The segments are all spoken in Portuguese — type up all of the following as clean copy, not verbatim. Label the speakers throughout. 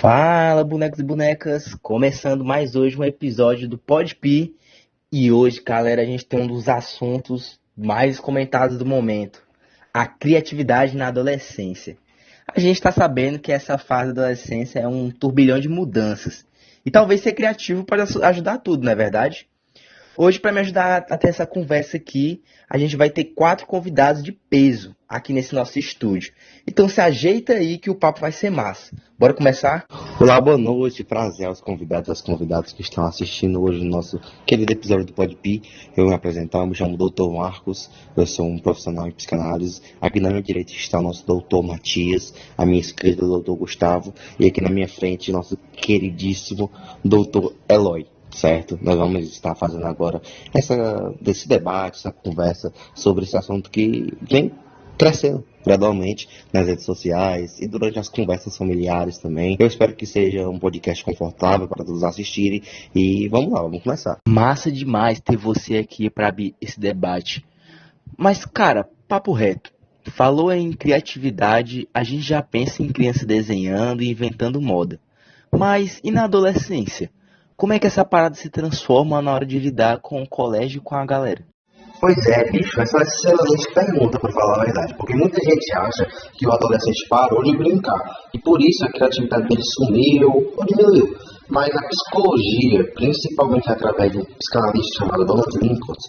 Speaker 1: Fala, bonecos e bonecas! Começando mais hoje um episódio do Podpi. E hoje, galera, a gente tem um dos assuntos mais comentados do momento: a criatividade na adolescência. A gente está sabendo que essa fase da adolescência é um turbilhão de mudanças. E talvez ser criativo pode ajudar tudo, não é verdade? Hoje, para me ajudar a ter essa conversa aqui, a gente vai ter 4 convidados de peso aqui nesse nosso estúdio. Então se ajeita aí que o papo vai ser massa. Bora começar?
Speaker 2: Olá, boa noite, prazer aos convidados e às convidadas que estão assistindo hoje o nosso querido episódio do Podpi. Eu me apresentar, eu me chamo Dr. Marcos, eu sou um profissional em psicanálise. Aqui na minha direita está o nosso Dr. Matias, à minha esquerda o Dr. Gustavo e aqui na minha frente nosso queridíssimo Dr. Eloy. Certo? Nós vamos estar fazendo agora desse debate, essa conversa sobre esse assunto que vem crescendo gradualmente nas redes sociais e durante as conversas familiares também. Eu espero que seja um podcast confortável para todos assistirem e vamos lá, vamos começar.
Speaker 1: Massa demais ter você aqui para abrir esse debate. Mas, cara, papo reto. Falou em criatividade, a gente já pensa em criança desenhando e inventando moda. Mas e na adolescência? Como é que essa parada se transforma na hora de lidar com o colégio e com a galera?
Speaker 3: Pois é, bicho, essa é uma excelente pergunta, para falar a verdade, porque muita gente acha que o adolescente parou de brincar, e por isso a criatividade dele sumiu ou diminuiu. Mas a psicologia, principalmente através de um psicanalista chamado Donald Winnicott,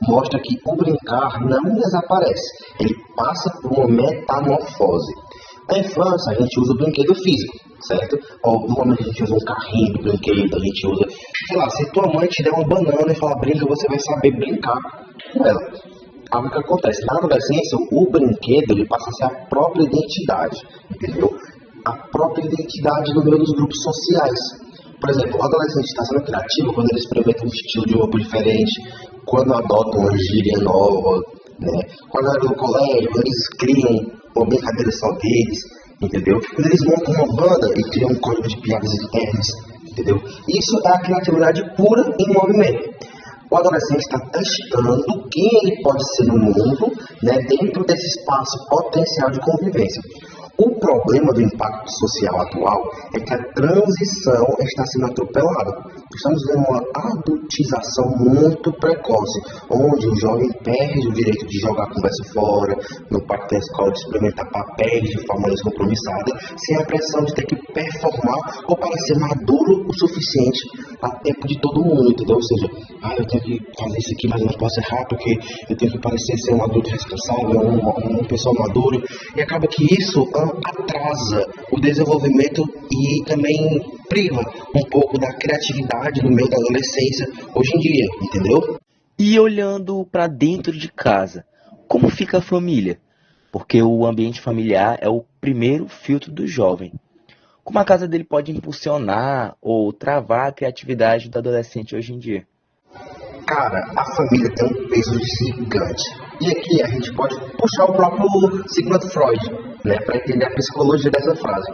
Speaker 3: mostra que o brincar não desaparece, ele passa por uma metamorfose. Na infância, a gente usa o brinquedo físico, certo? Normalmente a gente usa um carrinho de brinquedo, a gente usa, sei lá, se tua mãe te der uma banana e falar brinca, você vai saber brincar com ela. Algo que acontece. Na adolescência, o brinquedo ele passa a ser a própria identidade, entendeu? A própria identidade no meio dos grupos sociais. Por exemplo, o adolescente está sendo criativo quando ele experimenta um estilo de roupa diferente, quando adota uma gíria nova, né? Quando era no colégio, eles criam uma brincadeira só deles, entendeu? Quando eles montam uma banda e criam um código de piadas internas, entendeu? Isso é a criatividade pura em movimento. O adolescente está testando quem ele pode ser no mundo, né, dentro desse espaço potencial de convivência. O problema do impacto social atual é que a transição está sendo atropelada. Estamos vendo uma adultização muito precoce, onde o jovem perde o direito de jogar a conversa fora, no parque da escola de experimentar papéis de forma descompromissada, sem a pressão de ter que performar ou parecer maduro o suficiente a tempo de todo mundo, entendeu? Ou seja, eu tenho que fazer isso aqui, mas não posso errar porque eu tenho que parecer ser um adulto responsável, uma pessoa madura, e acaba que isso atrasa o desenvolvimento e também priva um pouco da criatividade no meio da adolescência hoje em dia, entendeu?
Speaker 1: E olhando para dentro de casa, como fica a família? Porque o ambiente familiar é o primeiro filtro do jovem. Como a casa dele pode impulsionar ou travar a criatividade do adolescente hoje em dia?
Speaker 3: Cara, a família tem um peso gigante. E aqui a gente pode puxar o próprio Sigmund Freud, né, para entender a psicologia dessa frase.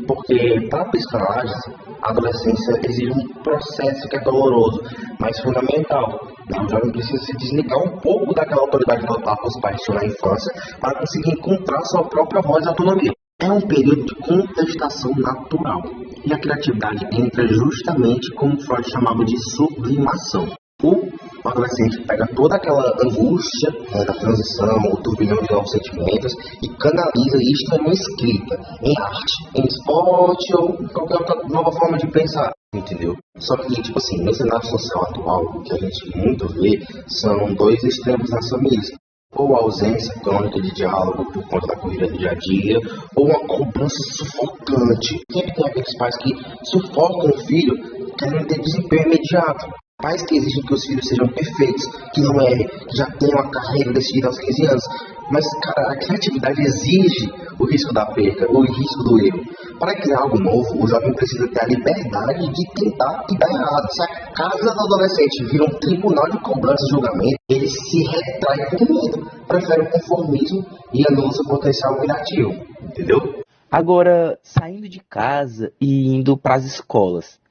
Speaker 3: Porque para a psicanálise, a adolescência exige um processo que é doloroso, mas fundamental. O jovem precisa se desligar um pouco daquela autoridade total que os pais tinham na infância para conseguir encontrar sua própria voz e autonomia. É um período de contestação natural. E a criatividade entra justamente como Freud chamava de sublimação. O adolescente pega toda aquela angústia, né, da transição, o turbilhão de novos sentimentos e canaliza isto em escrita, em arte, em esporte ou qualquer outra nova forma de pensar, entendeu? Só que, tipo assim, no cenário social atual, o que a gente muito vê são dois extremos nas famílias. Ou a ausência crônica de diálogo por conta da corrida do dia a dia, ou uma cobrança sufocante. Sempre tem aqueles pais que sufocam o filho querendo ter desempenho imediato. Pais que exigem que os filhos sejam perfeitos, que não errem, que já tenham a carreira decidida aos 15 anos. Mas, cara, a criatividade exige o risco da perda, o risco do erro. Para criar algo novo, o jovem precisa ter a liberdade de tentar e dar errado. Se a casa do adolescente vira um tribunal de cobrança e julgamento, ele se retrai com medo, prefere o conformismo e anula seu potencial criativo, entendeu?
Speaker 1: Agora, saindo de casa e indo para as escolas.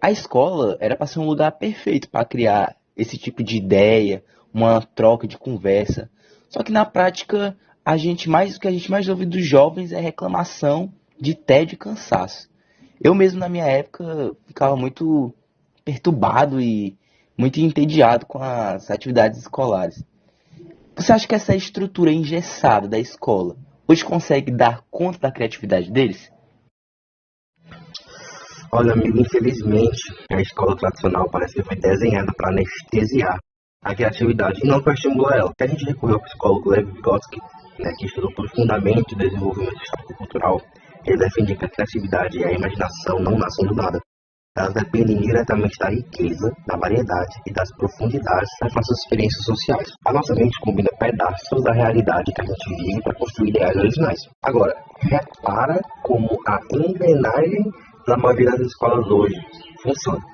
Speaker 1: A escola era para ser um lugar perfeito para criar esse tipo de ideia, uma troca de conversa. Só que na prática, o que a gente mais ouve dos jovens é reclamação de tédio e cansaço. Eu mesmo, na minha época, ficava muito perturbado e muito entediado com as atividades escolares. Você acha que essa estrutura engessada da escola hoje consegue dar conta da criatividade deles?
Speaker 3: Olha, amigo, infelizmente, a escola tradicional parece que foi desenhada para anestesiar a criatividade e não para estimular ela. Se a gente recorrer ao psicólogo Lev Vygotsky, né, que estudou profundamente o desenvolvimento histórico-cultural, ele defende que a criatividade e a imaginação não nascem do nada. Elas dependem diretamente da riqueza, da variedade e das profundidades das nossas experiências sociais. A nossa mente combina pedaços da realidade que a gente vive para construir ideais originais. Agora, repara como a engrenagem da maioria das escolas hoje funciona.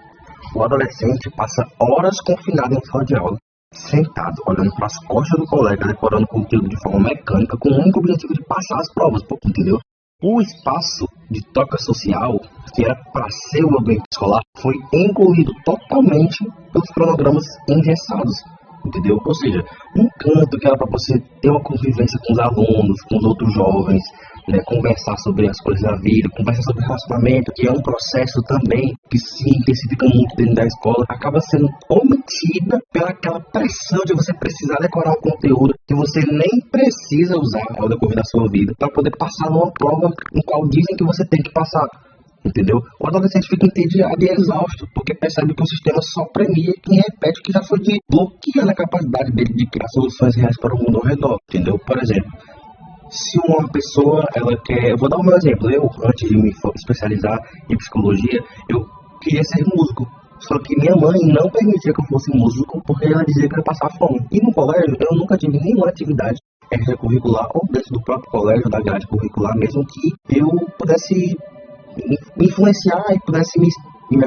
Speaker 3: O adolescente passa horas confinado em sala de aula, sentado, olhando para as costas do colega, decorando conteúdo de forma mecânica, com o único objetivo de passar as provas, entendeu? O espaço de troca social, que era para ser o ambiente escolar, foi engolido totalmente pelos cronogramas engessados, entendeu? Ou seja, um canto que era para você ter uma convivência com os alunos, com os outros jovens, né, conversar sobre as coisas da vida, conversar sobre relacionamento, que é um processo também que se intensifica muito dentro da escola, acaba sendo omitida pelaquela pressão de você precisar decorar um conteúdo que você nem precisa usar ao decorrer da sua vida para poder passar numa prova em qual dizem que você tem que passar. Entendeu? O adolescente fica entediado e exausto, porque percebe que o sistema só premia quem repete o que já foi dito, bloqueando a capacidade dele de criar soluções reais para o mundo ao redor. Entendeu? Por exemplo, se uma pessoa, ela quer... Eu vou dar o meu exemplo. Eu, antes de me especializar em psicologia, eu queria ser músico. Só que minha mãe não permitia que eu fosse músico, porque ela dizia que eu ia passar fome. E no colégio, eu nunca tive nenhuma atividade extracurricular, ou dentro do próprio colégio, da grade curricular, mesmo que eu pudesse me influenciar e pudesse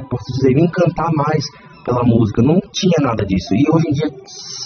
Speaker 3: posso dizer, me encantar mais pela música. Não tinha nada disso. E hoje em dia,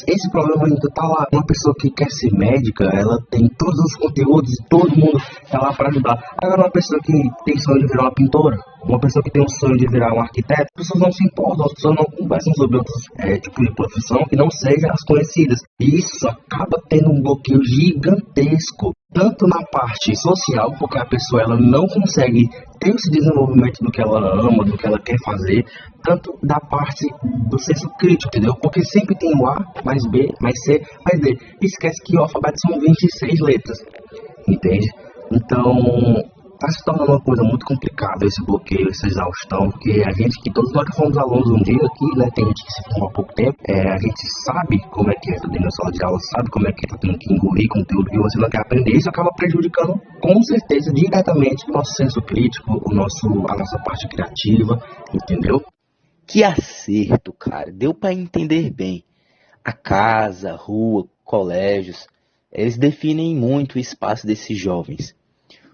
Speaker 3: esse problema ainda está lá. Uma pessoa que quer ser médica, ela tem todos os conteúdos, todo mundo está lá para ajudar. Agora, uma pessoa que tem sonho de virar uma pintora, uma pessoa que tem um sonho de virar um arquiteto, as pessoas não se importam, as pessoas não conversam sobre outros tipos de profissão que não sejam as conhecidas. E isso acaba tendo um bloqueio gigantesco, tanto na parte social, porque a pessoa ela não consegue ter esse desenvolvimento do que ela ama, do que ela quer fazer, tanto da parte do senso crítico, entendeu? Porque sempre tem o A, mais B, mais C, mais D. Esquece que o alfabeto são 26 letras, entende? Então, está se tornando uma coisa muito complicada esse bloqueio, essa exaustão, porque a gente, que todos nós que fomos alunos um dia aqui, né, tem gente que se formou há pouco tempo, a gente sabe como é que é dentro da sala de aula, sabe como é que é, tem que engolir conteúdo que você não quer aprender, isso acaba prejudicando, com certeza, diretamente o nosso senso crítico, a nossa parte criativa, entendeu?
Speaker 1: Que acerto, cara. Deu para entender bem. A casa, a rua, colégios, eles definem muito o espaço desses jovens.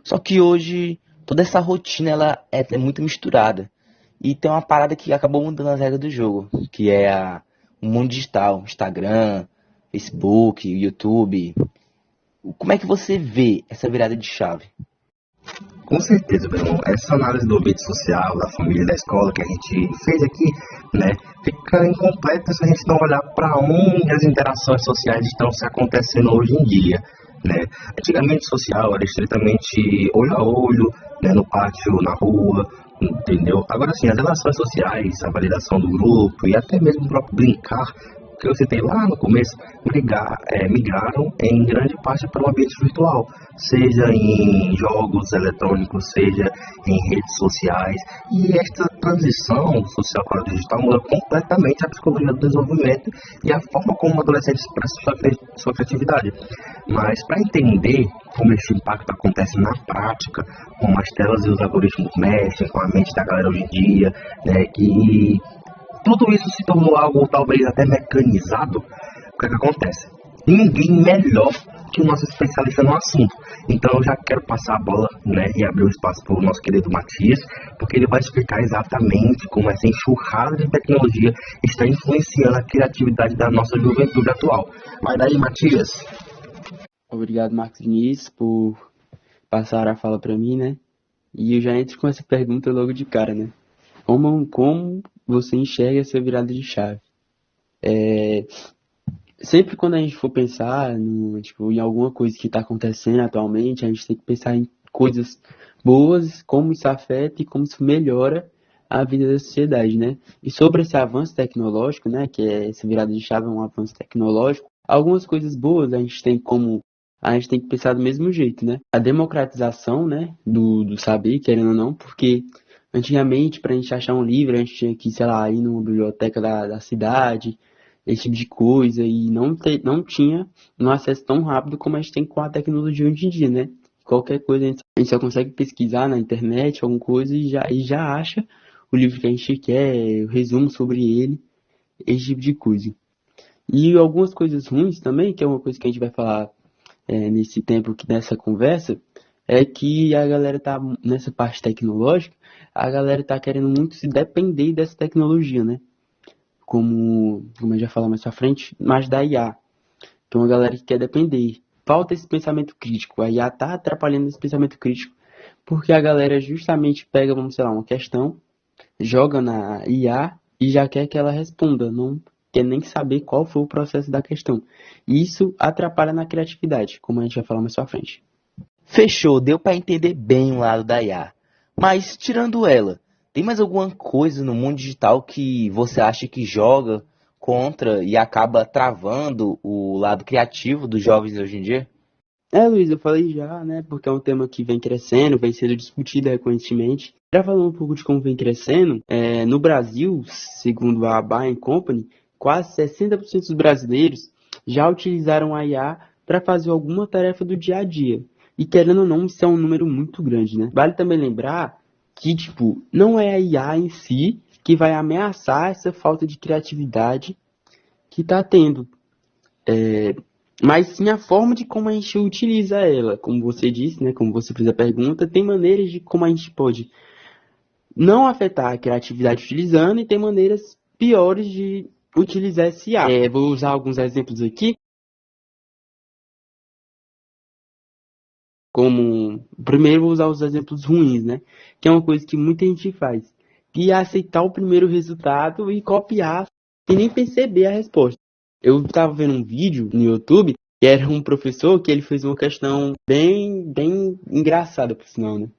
Speaker 1: Só que hoje toda essa rotina ela é muito misturada. E tem uma parada que acabou mudando as regras do jogo, que é o mundo digital, Instagram, Facebook, YouTube. Como é que você vê essa virada de chave?
Speaker 3: Com certeza, meu irmão. Essa análise do ambiente social, da família, da escola que a gente fez aqui, né, fica incompleta se a gente não olhar para onde as interações sociais estão se acontecendo hoje em dia, né? Antigamente, social era estritamente olho a olho, né, no pátio, na rua, entendeu? Agora sim, as relações sociais, a validação do grupo e até mesmo o próprio brincar, que eu citei lá no começo, migraram em grande parte para o ambiente virtual, seja em jogos eletrônicos, seja em redes sociais. E esta transição social para o digital muda completamente a psicologia do desenvolvimento e a forma como o adolescente expressa sua criatividade. Mas para entender como esse impacto acontece na prática, como as telas e os algoritmos mexem com a mente da galera hoje em dia, né, que tudo isso se tornou algo talvez até mecanizado, o que acontece? Ninguém melhor que o nosso especialista no assunto. Então eu já quero passar a bola, né, e abrir o espaço para o nosso querido Matias, porque ele vai explicar exatamente como essa enxurrada de tecnologia está influenciando a criatividade da nossa juventude atual. Vai daí, Matias.
Speaker 4: Obrigado, Marcos Vinícius, por passar a fala para mim, né? E eu já entro com essa pergunta logo de cara, né? Como você enxerga essa virada de chave? Sempre quando a gente for pensar em alguma coisa que está acontecendo atualmente, a gente tem que pensar em coisas boas, como isso afeta e como isso melhora a vida da sociedade, né? E sobre esse avanço tecnológico, né, que é essa virada de chave, é um avanço tecnológico, algumas coisas boas a gente tem que pensar do mesmo jeito, né? A democratização, né, do saber, querendo ou não, porque antigamente, para a gente achar um livro, a gente tinha que, sei lá, ir numa biblioteca da cidade, esse tipo de coisa, e não tinha um acesso tão rápido como a gente tem com a tecnologia hoje em dia, né? Qualquer coisa a gente só consegue pesquisar na internet, alguma coisa, e já acha o livro que a gente quer, o resumo sobre ele, esse tipo de coisa. E algumas coisas ruins também, que é uma coisa que a gente vai falar nesse tempo, nessa conversa, é que a galera tá, nessa parte tecnológica, a galera tá querendo muito se depender dessa tecnologia, né? Como a gente vai falar mais pra frente, mas da IA. Então a galera que quer depender. Falta esse pensamento crítico. A IA tá atrapalhando esse pensamento crítico, porque a galera justamente pega, vamos sei lá, uma questão, joga na IA e já quer que ela responda, não quer nem saber qual foi o processo da questão. E isso atrapalha na criatividade, como a gente vai falar mais pra frente.
Speaker 1: Fechou, deu para entender bem o lado da IA. Mas, tirando ela, tem mais alguma coisa no mundo digital que você acha que joga contra e acaba travando o lado criativo dos jovens hoje em dia?
Speaker 4: Luiz, eu falei já, né, porque é um tema que vem crescendo, vem sendo discutido recorrentemente. Já falando um pouco de como vem crescendo, no Brasil, segundo a Bain Company, quase 60% dos brasileiros já utilizaram a IA para fazer alguma tarefa do dia a dia. E querendo ou não, isso é um número muito grande, né? Vale também lembrar que, tipo, não é a IA em si que vai ameaçar essa falta de criatividade que está tendo. Mas sim a forma de como a gente utiliza ela. Como você disse, né? Como você fez a pergunta, tem maneiras de como a gente pode não afetar a criatividade utilizando e tem maneiras piores de utilizar esse IA. Vou usar alguns exemplos aqui. Primeiro vou usar os exemplos ruins, né? Que é uma coisa que muita gente faz. Que é aceitar o primeiro resultado e copiar sem nem perceber a resposta. Eu estava vendo um vídeo no YouTube que era um professor que ele fez uma questão bem engraçada, por sinal, né?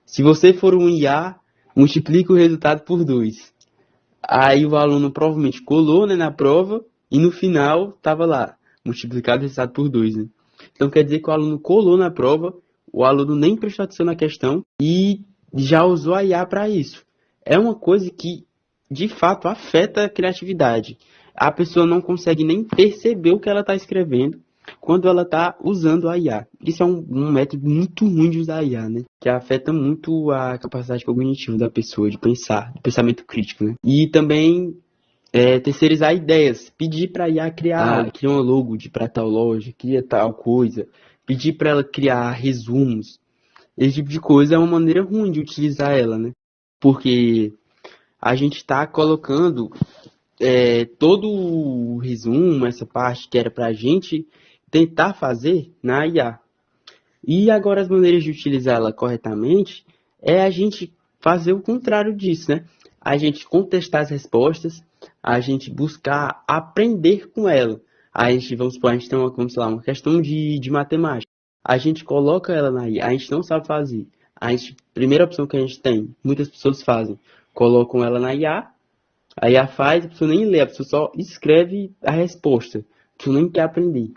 Speaker 4: Se você for um IA, multiplica o resultado por 2. Aí o aluno provavelmente colou, né, na prova e no final estava lá, multiplicado o resultado por 2, né? Então quer dizer que o aluno colou na prova, o aluno nem prestou atenção na questão e já usou a IA para isso. É uma coisa que, de fato, afeta a criatividade. A pessoa não consegue nem perceber o que ela está escrevendo quando ela está usando a IA. Isso é um método muito ruim de usar a IA, né? Que afeta muito a capacidade cognitiva da pessoa de pensar, de pensamento crítico, né? E também terceirizar ideias, pedir para a IA criar, cria uma logo para tal loja, cria tal coisa, pedir para ela criar resumos, esse tipo de coisa é uma maneira ruim de utilizar ela, né? Porque a gente está colocando todo o resumo, essa parte que era para a gente tentar fazer na IA. E agora as maneiras de utilizá-la corretamente é a gente fazer o contrário disso, né? A gente contestar as respostas, a gente buscar aprender com ela. A gente, vamos supor, a gente tem uma questão de matemática. A gente coloca ela na IA, a gente não sabe fazer. Primeira opção que a gente tem, muitas pessoas fazem, colocam ela na IA, a IA faz, a pessoa nem lê, a pessoa só escreve a resposta, a pessoa nem quer aprender.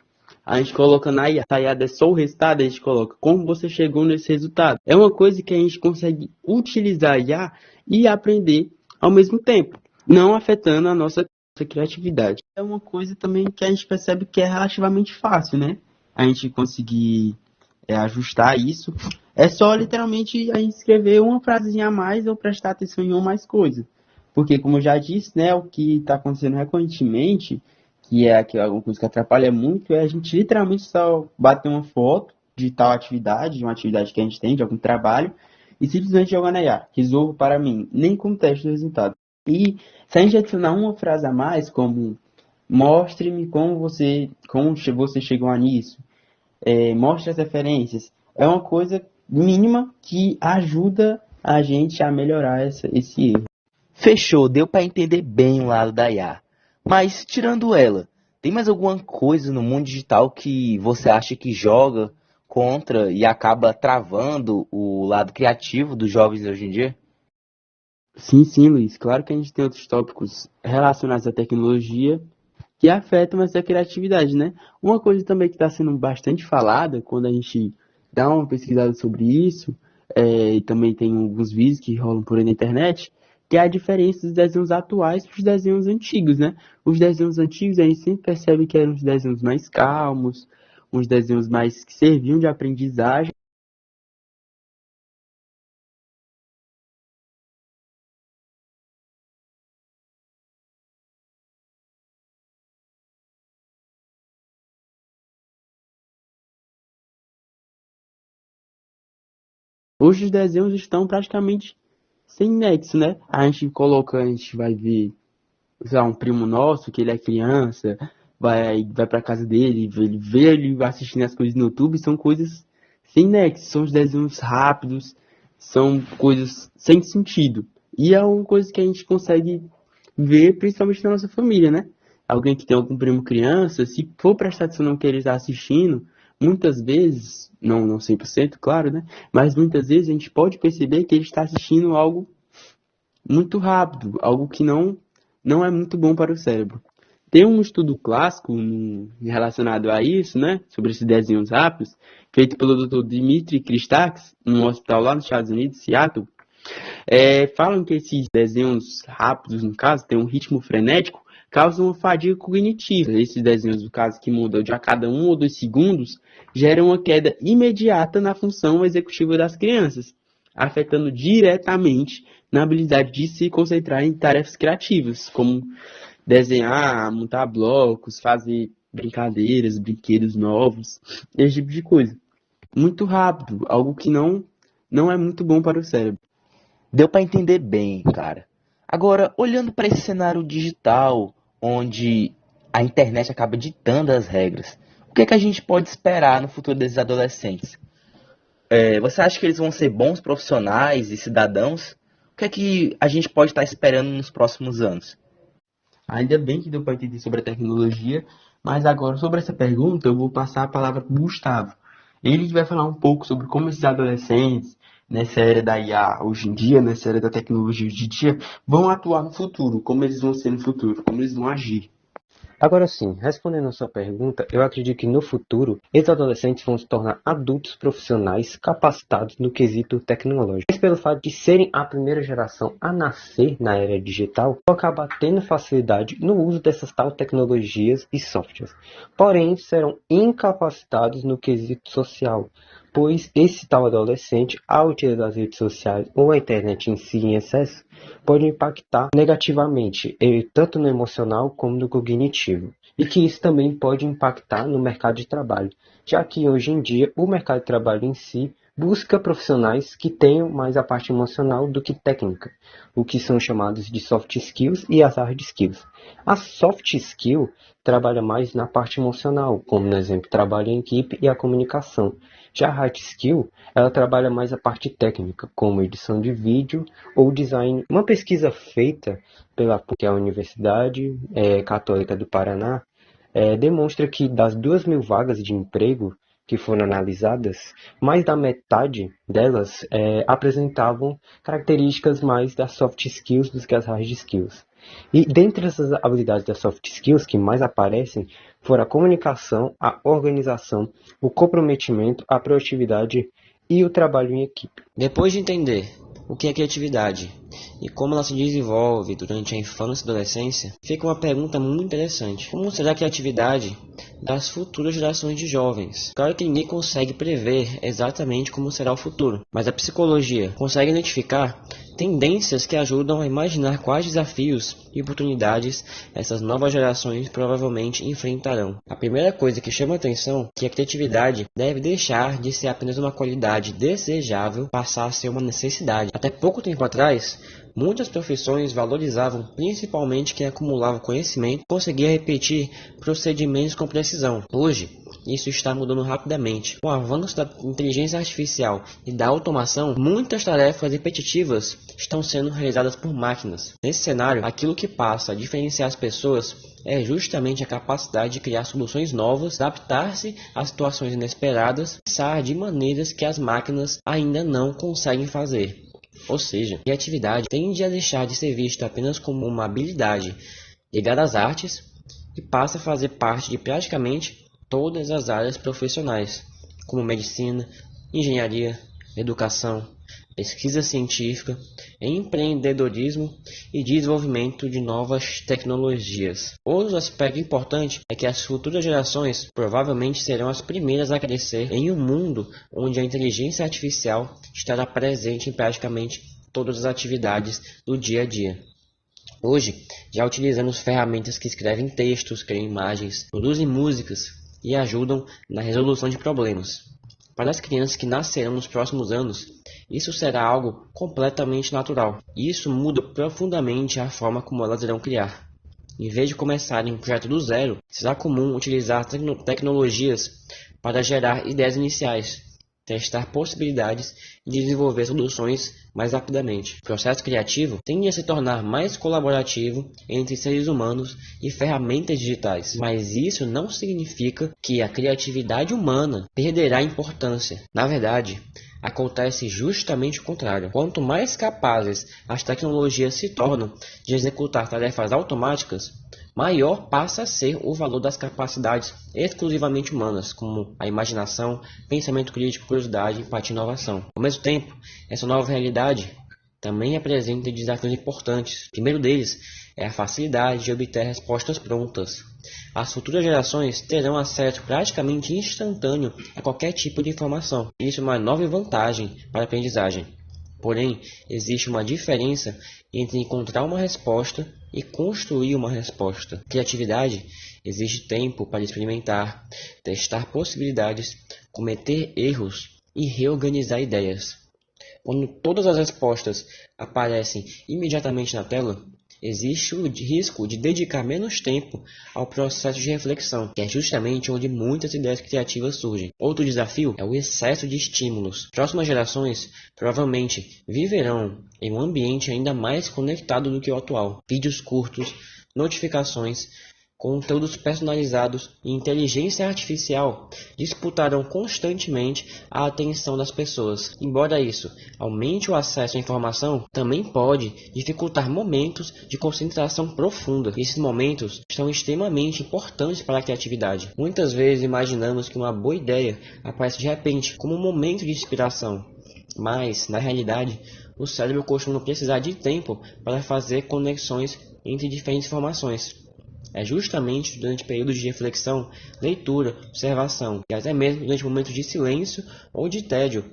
Speaker 4: A gente coloca na IA, a IA é só o resultado, a gente coloca como você chegou nesse resultado. É uma coisa que a gente consegue utilizar a IA e aprender ao mesmo tempo, não afetando a nossa criatividade. É uma coisa também que a gente percebe que é relativamente fácil, né? A gente conseguir ajustar isso. É só literalmente a gente escrever uma frasezinha a mais ou prestar atenção em uma mais coisa. Porque, como eu já disse, né, o que está acontecendo recorrentemente, que é alguma coisa que atrapalha muito, é a gente literalmente só bater uma foto de tal atividade, de uma atividade que a gente tem, de algum trabalho, e simplesmente jogar na IA. Resolvo para mim, nem com teste do resultado. E se a gente adicionar uma frase a mais, como mostre-me como você chegou nisso, mostre as referências, é uma coisa mínima que ajuda a gente a melhorar esse erro.
Speaker 1: Fechou, deu para entender bem o lado da IA. Mas, tirando ela, tem mais alguma coisa no mundo digital que você acha que joga contra e acaba travando o lado criativo dos jovens hoje em dia?
Speaker 4: Sim, Luiz. Claro que a gente tem outros tópicos relacionados à tecnologia que afetam essa criatividade, né? Uma coisa também que está sendo bastante falada quando a gente dá uma pesquisada sobre isso, e também tem alguns vídeos que rolam por aí na internet, que é a diferença dos desenhos atuais para os desenhos antigos, né? Os desenhos antigos a gente sempre percebe que eram os desenhos mais calmos, uns desenhos mais que serviam de aprendizagem. Hoje os desenhos estão praticamente sem nexo, né? A gente vai ver, sei lá, um primo nosso, que ele é criança, vai pra casa dele, ele vê ele assistindo as coisas no YouTube, são coisas sem nexo, são os desenhos rápidos, são coisas sem sentido. E é uma coisa que a gente consegue ver principalmente na nossa família, né? Alguém que tem algum primo criança, se for prestar atenção no que ele está assistindo, muitas vezes, não 100%, claro, né? Mas muitas vezes a gente pode perceber que ele está assistindo algo muito rápido, algo que não é muito bom para o cérebro. Tem um estudo clássico relacionado a isso, né, sobre esses desenhos rápidos, feito pelo Dr. Dmitry Christakis, num hospital lá nos Estados Unidos, Seattle. Falam que esses desenhos rápidos, no caso, têm um ritmo frenético, causam uma fadiga cognitiva. Esses desenhos, no caso, que mudam de a cada 1 ou 2 segundos, geram uma queda imediata na função executiva das crianças, afetando diretamente na habilidade de se concentrar em tarefas criativas, como desenhar, montar blocos, fazer brincadeiras, brinquedos novos, esse tipo de coisa. Muito rápido, algo que não é muito bom para o cérebro.
Speaker 1: Deu para entender bem, cara. Agora, olhando para esse cenário digital, onde a internet acaba ditando as regras, o que é que a gente pode esperar no futuro desses adolescentes? Você acha que eles vão ser bons profissionais e cidadãos? O que é que a gente pode estar esperando nos próximos anos?
Speaker 4: Ainda bem que deu para entender sobre a tecnologia, mas agora sobre essa pergunta eu vou passar a palavra para o Gustavo. Ele vai falar um pouco sobre como esses adolescentes, nessa era da IA hoje em dia, nessa era da tecnologia hoje em dia, vão atuar no futuro, como eles vão ser no futuro, como eles vão agir.
Speaker 2: Agora sim, respondendo a sua pergunta, eu acredito que no futuro, esses adolescentes vão se tornar adultos profissionais capacitados no quesito tecnológico. Mas pelo fato de serem a primeira geração a nascer na era digital, vão acabar tendo facilidade no uso dessas tal tecnologias e softwares. Porém, serão incapacitados no quesito social, pois esse tal adolescente, ao utilizar as redes sociais ou a internet em si em excesso, pode impactar negativamente, tanto no emocional como no cognitivo. E que isso também pode impactar no mercado de trabalho, já que hoje em dia o mercado de trabalho em si busca profissionais que tenham mais a parte emocional do que técnica, o que são chamados de soft skills e as hard skills. A soft skill trabalha mais na parte emocional, como no exemplo, trabalho em equipe e a comunicação. Já a hard skill, ela trabalha mais a parte técnica, como edição de vídeo ou design. Uma pesquisa feita pela PUC, a Universidade Católica do Paraná, demonstra que das 2.000 vagas de emprego que foram analisadas, mais da metade delas apresentavam características mais das soft skills do que as hard skills. E dentre essas habilidades das soft skills que mais aparecem foram a comunicação, a organização, o comprometimento, a proatividade e o trabalho em equipe.
Speaker 5: Depois de entender o que é criatividade e como ela se desenvolve durante a infância e adolescência, fica uma pergunta muito interessante. Como será a criatividade das futuras gerações de jovens? Claro que ninguém consegue prever exatamente como será o futuro, mas a psicologia consegue identificar tendências que ajudam a imaginar quais desafios e oportunidades essas novas gerações provavelmente enfrentarão. A primeira coisa que chama a atenção é que a criatividade deve deixar de ser apenas uma qualidade desejável, passar a ser uma necessidade. Até pouco tempo atrás, muitas profissões valorizavam principalmente quem acumulava conhecimento e conseguia repetir procedimentos com precisão. Hoje, isso está mudando rapidamente. Com o avanço da inteligência artificial e da automação, muitas tarefas repetitivas estão sendo realizadas por máquinas. Nesse cenário, aquilo que passa a diferenciar as pessoas é justamente a capacidade de criar soluções novas, adaptar-se a situações inesperadas, pensar de maneiras que as máquinas ainda não conseguem fazer. Ou seja, a criatividade tende a deixar de ser vista apenas como uma habilidade ligada às artes e passa a fazer parte de praticamente todas as áreas profissionais, como medicina, engenharia, educação, pesquisa científica, empreendedorismo e desenvolvimento de novas tecnologias. Outro aspecto importante é que as futuras gerações provavelmente serão as primeiras a crescer em um mundo onde a inteligência artificial estará presente em praticamente todas as atividades do dia a dia. Hoje, já utilizamos ferramentas que escrevem textos, criam imagens, produzem músicas e ajudam na resolução de problemas. Para as crianças que nascerão nos próximos anos, isso será algo completamente natural. E isso muda profundamente a forma como elas irão criar. Em vez de começarem um projeto do zero, será comum utilizar tecnologias para gerar ideias iniciais, testar possibilidades e desenvolver soluções mais rapidamente. O processo criativo tende a se tornar mais colaborativo entre seres humanos e ferramentas digitais, mas isso não significa que a criatividade humana perderá importância. Na verdade, acontece justamente o contrário. Quanto mais capazes as tecnologias se tornam de executar tarefas automáticas, maior passa a ser o valor das capacidades exclusivamente humanas, como a imaginação, pensamento crítico, curiosidade, empatia e inovação. Ao mesmo tempo, essa nova realidade também apresenta desafios importantes. O primeiro deles é a facilidade de obter respostas prontas. As futuras gerações terão acesso praticamente instantâneo a qualquer tipo de informação. Isso é uma nova vantagem para a aprendizagem. Porém, existe uma diferença entre encontrar uma resposta e construir uma resposta. Criatividade exige tempo para experimentar, testar possibilidades, cometer erros e reorganizar ideias. Quando todas as respostas aparecem imediatamente na tela, existe o risco de dedicar menos tempo ao processo de reflexão, que é justamente onde muitas ideias criativas surgem. Outro desafio é o excesso de estímulos. Próximas gerações provavelmente viverão em um ambiente ainda mais conectado do que o atual. Vídeos curtos, notificações, conteúdos personalizados e inteligência artificial disputarão constantemente a atenção das pessoas. Embora isso aumente o acesso à informação, também pode dificultar momentos de concentração profunda. Esses momentos são extremamente importantes para a criatividade. Muitas vezes imaginamos que uma boa ideia aparece de repente, como um momento de inspiração. Mas, na realidade, o cérebro costuma precisar de tempo para fazer conexões entre diferentes informações. É justamente durante períodos de reflexão, leitura, observação e até mesmo durante momentos de silêncio ou de tédio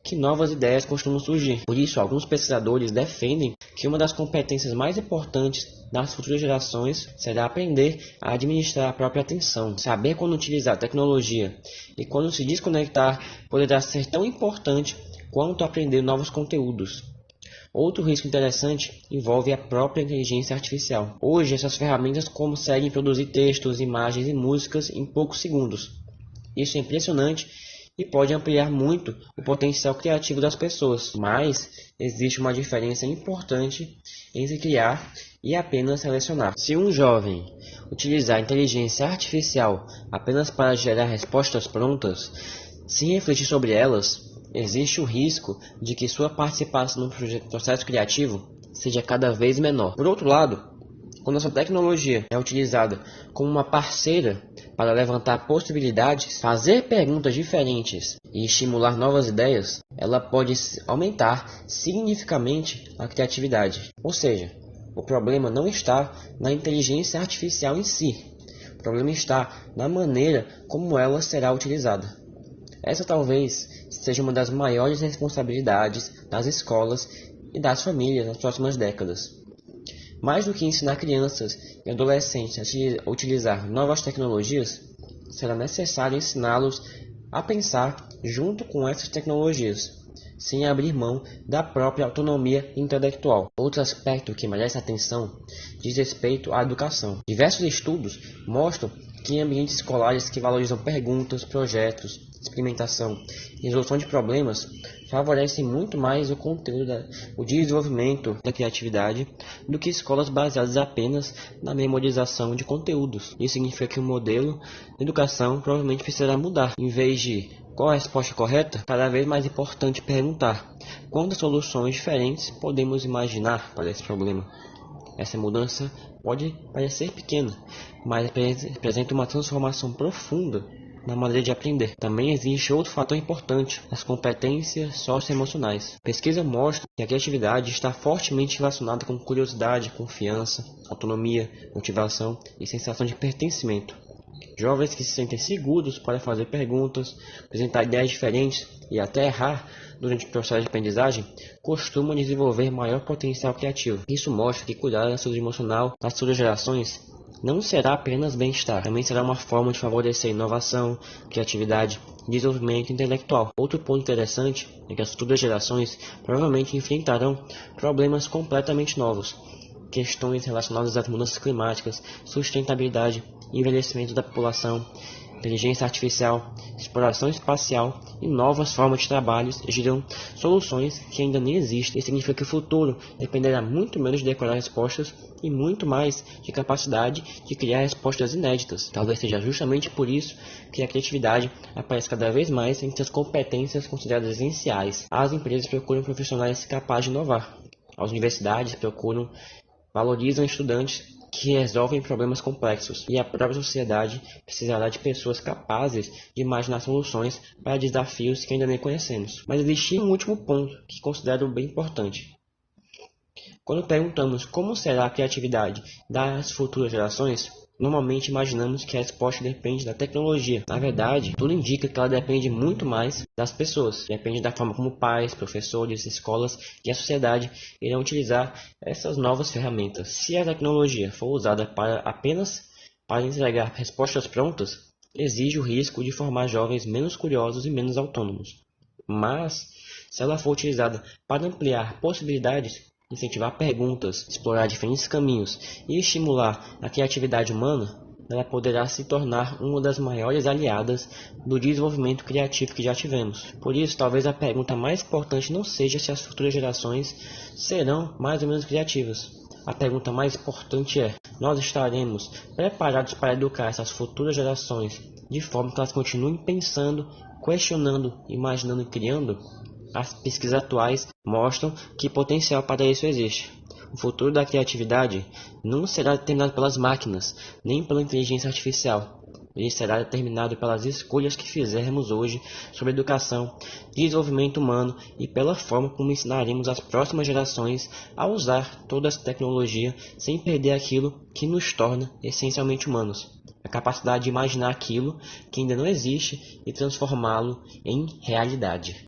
Speaker 5: que novas ideias costumam surgir. Por isso, alguns pesquisadores defendem que uma das competências mais importantes das futuras gerações será aprender a administrar a própria atenção. Saber quando utilizar a tecnologia e quando se desconectar poderá ser tão importante quanto aprender novos conteúdos. Outro risco interessante envolve a própria inteligência artificial. Hoje, essas ferramentas conseguem produzir textos, imagens e músicas em poucos segundos. Isso é impressionante e pode ampliar muito o potencial criativo das pessoas. Mas existe uma diferença importante entre criar e apenas selecionar. Se um jovem utilizar a inteligência artificial apenas para gerar respostas prontas, sem refletir sobre elas, existe o risco de que sua participação no processo criativo seja cada vez menor. Por outro lado, quando essa tecnologia é utilizada como uma parceira para levantar possibilidades, fazer perguntas diferentes e estimular novas ideias, ela pode aumentar significativamente a criatividade. Ou seja, o problema não está na inteligência artificial em si, o problema está na maneira como ela será utilizada. Essa talvez seja uma das maiores responsabilidades das escolas e das famílias nas próximas décadas. Mais do que ensinar crianças e adolescentes a utilizar novas tecnologias, será necessário ensiná-los a pensar junto com essas tecnologias. sem abrir mão da própria autonomia intelectual. Outro aspecto que merece atenção diz respeito à educação. Diversos estudos mostram que em ambientes escolares que valorizam perguntas, projetos, experimentação e resolução de problemas favorecem muito mais o conteúdo, o desenvolvimento da criatividade do que escolas baseadas apenas na memorização de conteúdos. Isso significa que o modelo de educação provavelmente precisará mudar. Em vez de qual a resposta correta, cada vez mais importante perguntar quantas soluções diferentes podemos imaginar para esse problema. Essa mudança pode parecer pequena, mas representa uma transformação profunda na maneira de aprender. Também existe outro fator importante, as competências socioemocionais. A pesquisa mostra que a criatividade está fortemente relacionada com curiosidade, confiança, autonomia, motivação e sensação de pertencimento. Jovens que se sentem seguros para fazer perguntas, apresentar ideias diferentes e até errar durante o processo de aprendizagem, costumam desenvolver maior potencial criativo. Isso mostra que cuidar da saúde emocional das futuras gerações não será apenas bem-estar, também será uma forma de favorecer inovação, criatividade e desenvolvimento intelectual. Outro ponto interessante é que as futuras gerações provavelmente enfrentarão problemas completamente novos. Questões relacionadas às mudanças climáticas, sustentabilidade, envelhecimento da população, inteligência artificial, exploração espacial e novas formas de trabalho exigirão soluções que ainda nem existem. Isso significa que o futuro dependerá muito menos de decorar respostas e muito mais de capacidade de criar respostas inéditas. Talvez seja justamente por isso que a criatividade aparece cada vez mais entre as competências consideradas essenciais. As empresas procuram profissionais capazes de inovar. As universidades valorizam estudantes que resolvem problemas complexos, e a própria sociedade precisará de pessoas capazes de imaginar soluções para desafios que ainda nem conhecemos. Mas existe um último ponto que considero bem importante. Quando perguntamos como será a criatividade das futuras gerações, normalmente imaginamos que a resposta depende da tecnologia. Na verdade, tudo indica que ela depende muito mais das pessoas. Depende da forma como pais, professores, escolas e a sociedade irão utilizar essas novas ferramentas. Se a tecnologia for usada apenas para entregar respostas prontas, exige o risco de formar jovens menos curiosos e menos autônomos. Mas, se ela for utilizada para ampliar possibilidades, incentivar perguntas, explorar diferentes caminhos e estimular a criatividade humana, ela poderá se tornar uma das maiores aliadas do desenvolvimento criativo que já tivemos. Por isso, talvez a pergunta mais importante não seja se as futuras gerações serão mais ou menos criativas. A pergunta mais importante é: nós estaremos preparados para educar essas futuras gerações de forma que elas continuem pensando, questionando, imaginando e criando? As pesquisas atuais mostram que potencial para isso existe. O futuro da criatividade não será determinado pelas máquinas, nem pela inteligência artificial. Ele será determinado pelas escolhas que fizermos hoje sobre educação, desenvolvimento humano e pela forma como ensinaremos as próximas gerações a usar toda essa tecnologia sem perder aquilo que nos torna essencialmente humanos. A capacidade de imaginar aquilo que ainda não existe e transformá-lo em realidade.